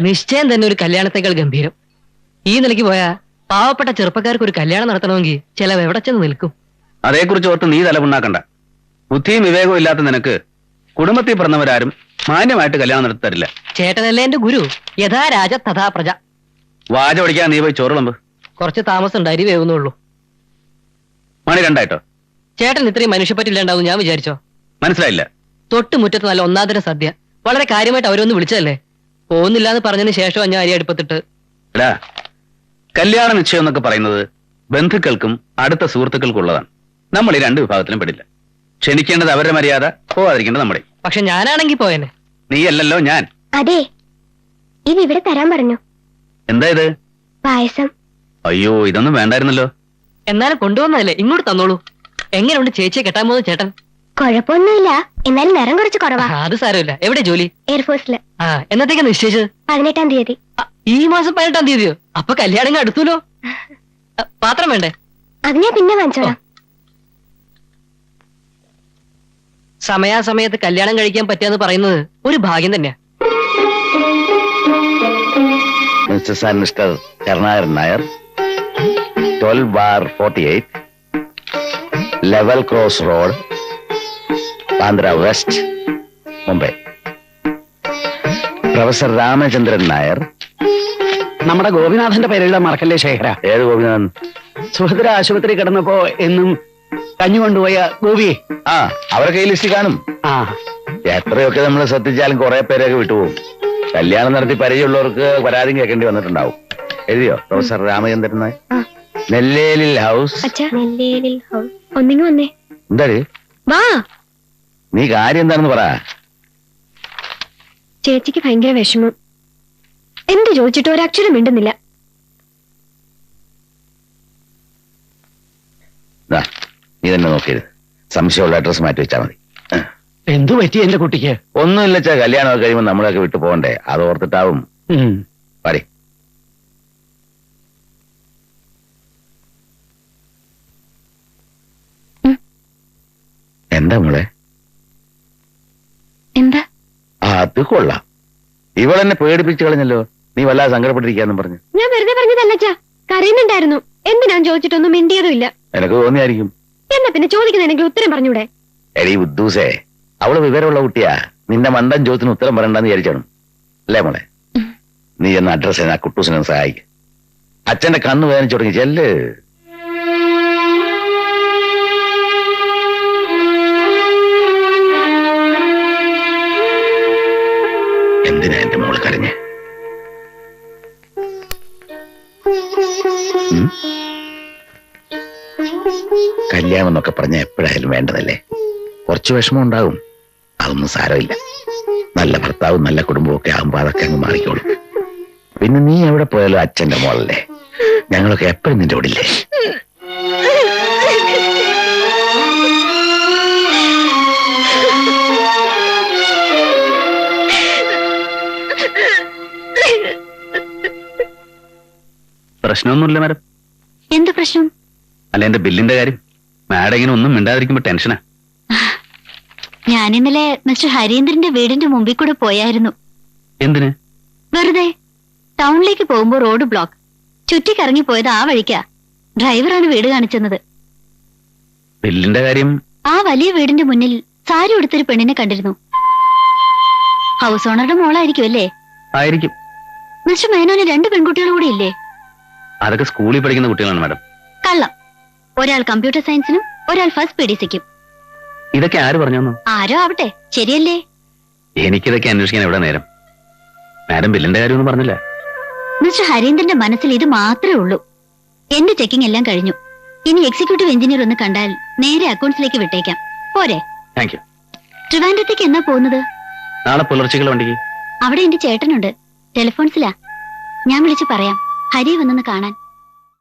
നിശ്ചയം തന്നെ ഒരു കല്യാണത്തെക്കാൾ ഗംഭീരം. ഈ നിലയ്ക്ക് പോയാ പാവപ്പെട്ട ചെറുപ്പക്കാർക്ക് ഒരു കല്യാണം നടത്തണമെങ്കിൽ ചിലവ് എവിടെ ചെന്ന് നിൽക്കും. അതേക്കുറിച്ച് ഓർത്ത് നീ തലമുണ്ടാക്കണ്ട. ബുദ്ധിയും വിവേകവും ഇല്ലാത്ത നിനക്ക് കുടുംബത്തിൽ പിറന്നവരാരും മാന്യമായിട്ട് കല്യാണം നടത്തി തരില്ല. ചേട്ടനല്ലേ എന്റെ ഗുരു. യഥാ രാജ തഥാ പ്രജ. വാച പഠിക്കാൻ നീ പോയി ചോറുളമ്പ്. കുറച്ച് താമസം ഉണ്ട്, അരി വേവുന്നുള്ളൂ. മണി 2 ആയിട്ടോ? ചേട്ടൻ ഇത്രയും മനുഷ്യപ്പറ്റില്ലാണ്ടാവും ഞാൻ വിചാരിച്ചോ? മനസ്സിലായില്ല. തൊട്ടുമുറ്റത്ത് നല്ല ഒന്നാന്തര സദ്യ. വളരെ കാര്യമായിട്ട് അവരൊന്ന് വിളിച്ചതല്ലേ. പോകുന്നില്ലാന്ന് പറഞ്ഞതിന് ശേഷം ഞാൻ അരി അടുപ്പത്തിട്ട്. എടാ, കല്യാണ നിശ്ചയം എന്നൊക്കെ പറയുന്നത് ബന്ധുക്കൾക്കും അടുത്ത സുഹൃത്തുക്കൾക്കും ഉള്ളതാണ്. നമ്മൾ ഈ 2 വിഭാഗത്തിലും പെടില്ല. ക്ഷണിക്കേണ്ടത് അവരുടെ മര്യാദ, പോവാതിരിക്കേണ്ടത് നമ്മുടെ. പക്ഷെ ഞാനാണെങ്കിൽ പോയനെ. നീ അല്ലല്ലോ ഞാൻ. അതെ, ഇത് ഇവിടെ തരാൻ പറഞ്ഞു. എന്താ ഇത്? പായസം. അയ്യോ, ഇതൊന്നും വേണ്ടായിരുന്നല്ലോ. എന്നാലും കൊണ്ടുവന്നതല്ലേ, ഇങ്ങോട്ട് തന്നോളൂ. എങ്ങനെയുണ്ട് ചേച്ചിയെ കെട്ടാൻ പോകുന്ന ചേട്ടൻ? കുഴപ്പമൊന്നുമില്ല, എന്നാലും നിറം കുറച്ച് കുറവാ. അത് സാരമില്ല. എവിടെ ജോലി? എയർഫോഴ്സില്. എന്നത്തേക്കാ നിശ്ചയിച്ചത്? 18-ാം തീയതി. ഈ മാസം 18-ാം തീയതിയോ? അപ്പൊ കല്യാണം അടുത്തല്ലോ. പാത്രം വേണ്ടേ? അത് ഞാൻ പിന്നെ വാങ്ങിച്ചോളാം. സമയാസമയത്ത് കല്യാണം കഴിക്കാൻ പറ്റുകയെന്ന് പറയുന്നത് ഒരു ഭാഗ്യം തന്നെയാ. Mister and mister Karunakaran Nair, 12/48, level cross road, Bandra west, Mumbai. Professor Ramachandran Nair. നമ്മുടെ ഗോപിനാഥന്റെ പേരുള്ള മറക്കല്ലേ ശേഖര? ഏത് ഗോപിനാഥൻ? സുഭദ്ര ആശുപത്രി കിടന്നപ്പോ എന്നും കഞ്ഞു കൊണ്ടുപോയ ഗോപി. ആ, അവരൊക്കെ ഈ ലിസ്റ്റ് കാണും. ആ, എത്രയൊക്കെ നമ്മൾ ശ്രദ്ധിച്ചാലും കുറെ പേരൊക്കെ വിട്ടുപോകും. കല്യാണം നടത്തി പരിചയമുള്ളവർക്ക് പരാതി കേൾക്കേണ്ടി വന്നിട്ടുണ്ടാവും. എഴുതിയോ പ്രൊഫസർ രാമചന്ദ്രൻ നായർ? നെല്ലേലിൽ ഹൗസ്. ഒന്നിങ്ങി വന്നേ. എന്താ വാ. നീ കാര്യം എന്താണെന്ന് പറ. ചേച്ചിക്ക് ഭയങ്കര വിഷമം. എന്ത് ചോദിച്ചിട്ട് ഒരക്ഷരം മിണ്ടുന്നില്ല. നീ തന്നെ നോക്കിയത്. സംശയമുള്ള അഡ്രസ് മാറ്റി വെച്ചാൽ മതി. എന്തു പറ്റി എന്റെ കുട്ടിക്ക്? ഒന്നുമില്ല, കല്യാണമൊക്കെ കഴിയുമ്പോൾ നമ്മളൊക്കെ വിട്ടു പോകണ്ടേ, അത് ഓർത്തിട്ടാവും. പാടി. എന്താ മോളെ? എന്താ? അത് കൊള്ളാം. ഇവളെന്നെ പേടിപ്പിച്ചു കളഞ്ഞല്ലോ. നീ വല്ലാതെ സങ്കടപ്പെട്ടിരിക്കാന്നും പറഞ്ഞു. ഞാൻ വെറുതെ പറഞ്ഞതല്ലച്ചാ, കരയുന്നുണ്ടായിരുന്നു. എന്തിനാന്ന് ചോദിച്ചിട്ടൊന്നും മിണ്ടിയതും ഇല്ല. എനക്ക് തോന്നിയായിരിക്കും. എന്നാ പിന്നെ ചോദിക്കുന്നതിനെങ്കിലും ഉത്തരം പറഞ്ഞൂടെ? എടീ ഉദ്ദൂസേ, അവള് വിവരമുള്ള കുട്ടിയാ. നിന്റെ മണ്ടൻ ചോദ്യത്തിന് ഉത്തരം പറയണ്ടെന്ന് വിചാരിച്ചാണ് അല്ലേ മോളെ? നീ എന്ന അഡ്രസ് ആ കുട്ടൂസിനെ സഹായിക്കും. അച്ഛന്റെ കണ്ണ് വേദനിച്ചു തുടങ്ങി. ചെല്ല്. എന്തിനാ എന്റെ മോള് കരഞ്ഞ്? കല്യാണം എന്നൊക്കെ പറഞ്ഞ എപ്പോഴായാലും വേണ്ടതല്ലേ. കുറച്ച് വിഷമം ഉണ്ടാവും, അതൊന്നും സാരമില്ല. നല്ല ഭർത്താവും നല്ല കുടുംബവും ഒക്കെ ആകുമ്പോൾ അതൊക്കെ അങ്ങ് മാറിക്കോളും. പിന്നെ നീ എവിടെ പോയാലും അച്ഛന്റെ മോളല്ലേ. ഞങ്ങളൊക്കെ എപ്പോഴും നിന്റെ ഓടില്ലേ. പ്രശ്നമൊന്നുമില്ല മാഡം. എന്ത് പ്രശ്നം? അല്ല, എന്റെ ബില്ലിന്റെ കാര്യം. മാഡം ഇങ്ങനെ ഒന്നും മിണ്ടാതിരിക്കുമ്പോ ടെൻഷനാ. ഞാൻ ഇന്നലെ മിസ്റ്റർ ഹരീന്ദ്രന്റെ വീടിന്റെ മുമ്പിൽ കൂടെ പോയായിരുന്നു. എന്തിന്? വെറുതെ. ടൗണിലേക്ക് പോകുമ്പോ റോഡ് ബ്ലോക്ക്. ചുറ്റിക്കറങ്ങി പോയത് ആ വഴിക്കാ. ഡ്രൈവറാണ് വീട് കാണിച്ചെന്നത്. ബില്ലിന്റെ കാര്യം? ആ വലിയ വീടിന്റെ മുന്നിൽ സാരി ഉടുത്തൊരു പെണ്ണിനെ കണ്ടിരുന്നു. ഹൗസ് ഓണറുടെ മോളായിരിക്കും അല്ലേ? ആയിരിക്കും. മിസ്റ്റർ മേനോന് 2 പെൺകുട്ടികൾ കൂടി ഇല്ലേ? അതൊക്കെ സ്കൂളിൽ പഠിക്കുന്ന കുട്ടികളാണ് മാഡം. കള്ളം. ഒരാൾ കമ്പ്യൂട്ടർ സയൻസിനും ഒരാൾ ഫസ്റ്റ് PDCക്കും. ഇതൊക്കെ ആര് പറഞ്ഞു? ആരോ ആവട്ടെ, ശരിയല്ലേ? എനിക്കിതൊക്കെ അന്വേഷിക്കാൻ എവിടെ നേരം? മാഡം ബില്ലിന്റെ കാര്യമൊന്നും പറഞ്ഞില്ല. മിസ്റ്റർ ഹരീന്ദ്രന്റെ മനസ്സിൽ ഇത് മാത്രമേ ഉള്ളൂ. എന്റെ ചെക്കിംഗ് എല്ലാം കഴിഞ്ഞു. ഇനി എക്സിക്യൂട്ടീവ് എഞ്ചിനീയർ ഒന്ന് കണ്ടാൽ നേരെ അക്കൗണ്ട്സിലേക്ക് വിട്ടേക്കാം. പോരെ? Thank you. ട്രിവാൻഡ്രത്തേക്ക് എന്നാ പോകുന്നത്? നാളെ പുലർച്ചയ്ക്കുള്ള വണ്ടിക്ക്. അവിടെ എന്റെ ചേട്ടനുണ്ട്, ടെലിഫോൺസിലാ. ഞാൻ വിളിച്ചു പറയാം ഹരി വന്നെന്ന് കാണാൻ.